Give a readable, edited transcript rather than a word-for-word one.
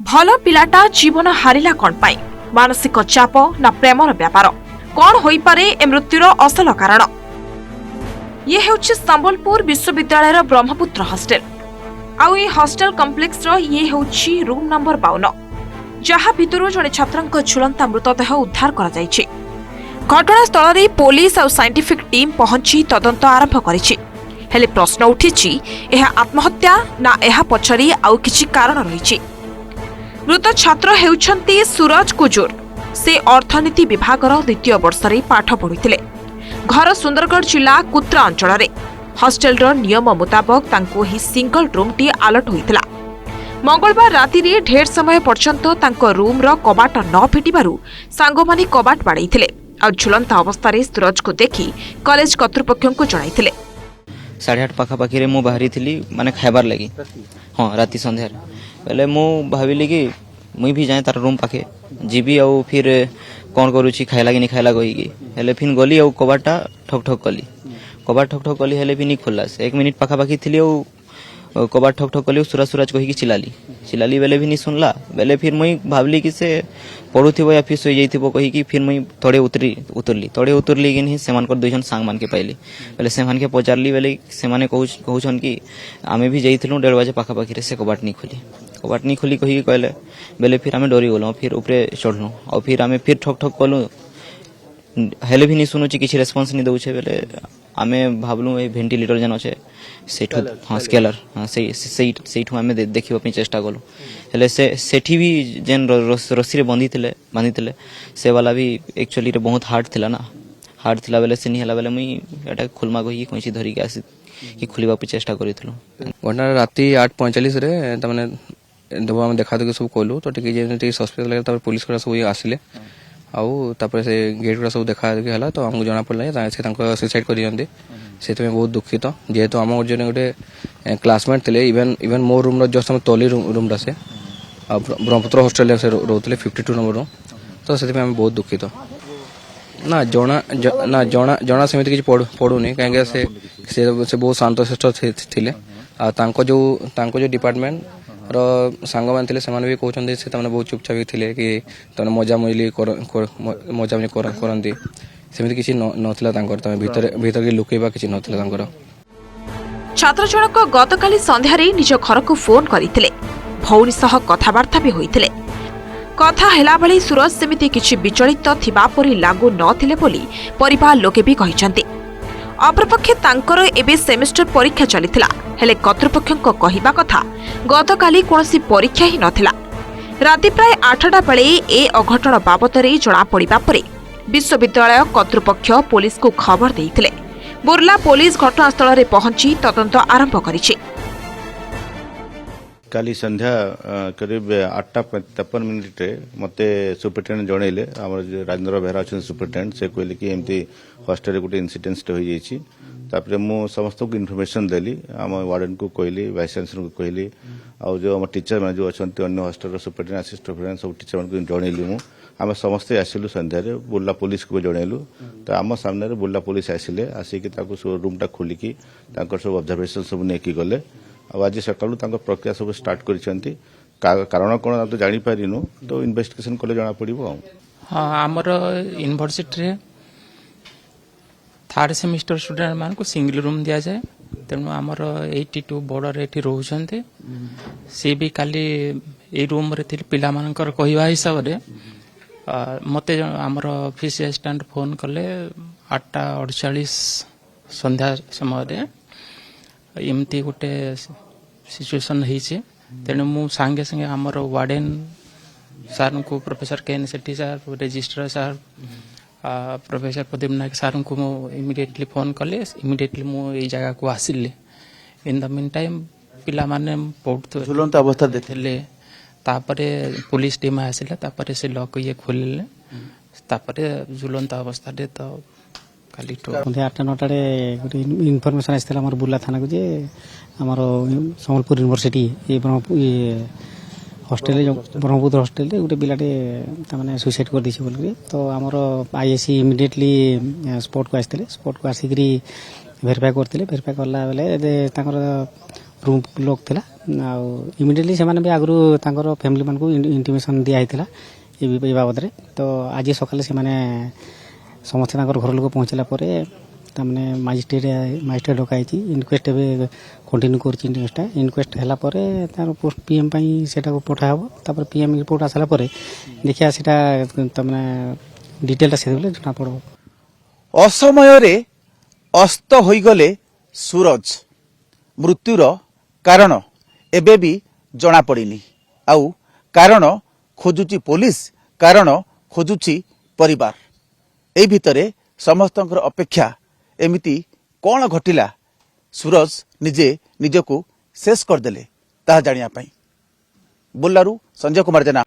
भल पिलाटा जीवन हारिला कौन पाई मानसिक चाप ना प्रेमर व्यापार कौन होई पारे ए मृत्युर असल कारण। ये हेउछि संबलपुर विश्वविद्यालय ब्रह्मपुत्र हॉस्टल आउ ए हॉस्टल कॉम्प्लेक्स ये हेउछि रूम नंबर 52 जहाँ भितरु जड़े छात्रंक झुलंता मृतदेह उद्धार करा जायछि। घटनास्थल रे पुलिस और साइंटिफिक टीम पहुंची तदंत आरंभ करिछि। हेले प्रश्न उठिछि एहा आत्महत्या ना एहा पछरी आउ किछि कारण रहिछि। मृत छात्र हेउछन्ती सूरज कुजूर। से अर्थनीति विभागर द्वितीय वर्ष रे पाठ पढुथिले। घर सुंदरगढ़ जिला कुत्रा अंचल रे हॉस्टल नियम मुताबक तांको ही सिंगल रूम टी अलर्ट होइतिला। मंगलवार राति रे ढेर समय पर्यंत तांको रूम रो कबाट न फिटिबारु सांगोमानी कबाट बाड़ैथिले और झुलंता अवस्था रे सूरज को देखि कॉलेज कर्तृपक्षों को जणाइथिले। 8:30 पाखापाखि रे मु बाहरी थिली माने खाइबार लगी। हाँ राति संध्या पहले मु भाविली कि मुई भी जाए तार रूम पाखे जीबी और फिर कौन करूची खाइला कि नहीं खाइला कहीकि हेले फिर गली और कबाटा ठक ठक कली कबाट ठक ठक कली हेले भी नहीं खोलला। 1 मिनिट पाखापाखि थिली और कबाट ठक ठक कली सूरज सूरज कहीकि चिलाली बेले भी नहीं सुनला। बेले फिर मुई भावली कि से पढ़ुथिबो या फिर सोई जाइथिबो कहीकि फिर मुई थोड़े उतरली कि नहीं सेमान कर 2 जन सांग मान के पाइली। बेले सेमान के पचारली बेले से माने कहउछन कि आमे भी जाइथिलु 1:30 बजे पाखापाखि रे से कबाट नहीं खोली कही कहले बेले फिर आमे डरी गलो। फिर ऊपरे चढ़लु और फिर आमे फिर ठक ठक कलु हेले भी नहीं सुनुची किछि रेस्पॉन्स नहीं दउछे। बेले आमे भाबलु ए वेंटिलेटर जन अछि सेठु हां स्केलर हां सेठु आमे देखिबो पे चेष्टा कलु हेले सेठी भी जेन रस्सी रे बांधिथिले से वाला भी एक्चुअली रे बहुत हार्ड थिला ना। हार्ड थिला बेले से नहीं हला बेले मुई एटा खुलमा कही कोइछि धरि के आसी कि खुलिबा पे चेष्टा करिथिलु। घटना राति 8:45 रे त माने देबो हम देखा दे सब कहलु तो टिके जे सस्पेक्ट लागल तापर पुलिस करा सब आसिले आउ तापर से गेट करा सब देखा के हला तो हमको जाना पड़ला से तांको सुसाइड करि जंदे से बहुत दुखित जेहेतु आम जने गोटे क्लासमेट थे इवन मो रूम जस्ट हम तली रूम से ब्रह्मपुत्र हॉस्टल से रोते 52 नंबर रूम तो से बहुत दुखित ना जना सेमती किसी पढ़ुनी कहीं से बहुत शांतशिष्ट थे। जो डिपार्टमेंट सांग मान थे भी कहते से बहुत चुपचाप थे कि मजामजी करती सेमती किसी नथिला भीतर लुकेबा किसी नथिला। छात्र जनक गतकाली संध्यारे निज घर को फोन करथिले। भौणी सह कथावार्ता भी होइथिले। कथा हेला बेले सूरज सेमिति किछि विचलित थिबा परि लागू नथिले बोली परिवार लोके भी कहिसंती। अपरपक्षे तांकर एबे सेमेस्टर परीक्षा चलिथिला हेले कर्तृपक्षक कहिबा कथा गतकाली कोनोसी परीक्षा ही नथिला। राति प्राय 8टा बेले ए अघटन बाबतरे जणा पड़िबा परे विश्वविद्यालय कर्तृपक्ष पुलिस को खबर देइथिले। बुर्ला पुलिस घटनास्थल रे पहुंची तदंत आरंभ करिछि। काली संध्या करीब 8:53 मते सुपरिटेंडेंट जणैले हमर राजेंद्र बेहरा अछि सुपरिटेंडेंट से कहले कि एमती हॉस्टल रे गुटे इंसिडेंट होई जाइछि। तापरे मु समस्त को इन्फॉर्मेशन देली हम वार्डन को कहली वाइस चांसलर को कहली और जो हम टीचर मैंने जो अच्छा अन्य हॉस्टल सुपरिटेंडेंट असिस्टेंट सुपरिटेंडेंट सब टीचर मान जणैली मु आम समस्ते आसिलु संध्यारे बुर्ला पुलिस को जनइलु तो आम सामने बुर्ला पुलिस आसिले आसिक रूमटा खोलिकी सब ऑब्जर्वेशन सब नहीं गले आज सकालू प्रक्रिया सब स्टार्ट कर कारण कौन तो जापारिनु तो इन्वेस्टिगेशन कले जना पड़ो। हाँ आमर यूनिवर्सिटी 3rd सेमिस्टर स्टूडेंट मान को सिंगल रूम दि जाए तेणु आमर 82 बॉर्डर ये रोचते सी भी काली ए रूम रे पिला मानकर कहवा हिसाब से मते आमर ऑफिस असिस्टेंट फोन कले 8:48 संध्या समय एमती गोटे सिचुएशन होइছে तेणु मु संगे संगे आमर वार्डन सार को प्रोफेसर केन सेठी सार रजिस्ट्रार सार प्रोफेसर प्रदीप नायक सार को मु इमिडिएटली फोन कले इमिडिएटली मु ए जगह को आसिले। इन द मीन टाइम पिला माने बहुत झुलंत अवस्था देथिले तापरे पुलिस टीम आसिले तापरे से लॉक ये खोलिले तापरे झुलंत अवस्था दे तो काली तो 8-9 गोटे इनफॉरमेशन आसला हमर बुर्ला थाना को जे हमर संबलपुर यूनिवर्सिटी ये हॉस्टल ब्रह्मपुत्र हॉस्टल गोटे पिलाटे माने सुसाइड कर दिछि बोल तो हमर आईएससी इमिडिएटली स्पॉट को आसिकरी वेरीफाई करथिले। वेरीफाई करला बेले ताकर रूम लॉक थिला ଆଉ ଇମିଡ଼ିଏଟଲି ସେମାନେ ବି ଆଗରୁ ତାଙ୍କର ଫ୍ୟାମିଲି ମାନଙ୍କୁ ଇଣ୍ଟିମେସନ୍ ଦିଆହେଇଥିଲା ଏ ବାବଦରେ। ତ ଆଜି ସକାଳେ ସେମାନେ ସମସ୍ତେ ତାଙ୍କର ଘର ଲୋକ ପହଞ୍ଚିଲା ପରେ ତାମାନେ ମାଜିଷ୍ଟ୍ରେଟ୍ ଡକାହେଇଛି। ଇନକ୍ୱେଷ୍ଟ ଏବେ କଣ୍ଟିନ୍ୟୁ କରୁଛି ଇନକ୍ୱେଷ୍ଟ ହେଲା ପରେ ତାର ପୋଷ୍ଟ ପିଏମ୍ ପାଇଁ ସେଟାକୁ ପଠା ହେବ। ତାପରେ ପିଏମ୍ ରିପୋର୍ଟ ଆସିଲା ପରେ ଦେଖିବା ସେଟା ତାମାନେ ଡିଟେଲଟା ସେତେବେଳେ ଜଣାପଡ଼ିବ। ଅସମୟରେ ଅସ୍ତ ହୋଇଗଲେ ସୁରଜ। ମୃତ୍ୟୁର କାରଣ ଏବେ ବି ଜଣାପଡ଼ିନି। ଆଉ କାରଣ ଖୋଜୁଛି ପୋଲିସ, କାରଣ ଖୋଜୁଛି ପରିବାର। ଏଇ ଭିତରେ ସମସ୍ତଙ୍କର ଅପେକ୍ଷା ଏମିତି କ'ଣ ଘଟିଲା ସୁରଜ ନିଜେ ନିଜକୁ ଶେଷ କରିଦେଲେ ତାହା ଜାଣିବା ପାଇଁ। ବୁର୍ଲାରୁ ସଞ୍ଜୟ କୁମାର ଜେନା।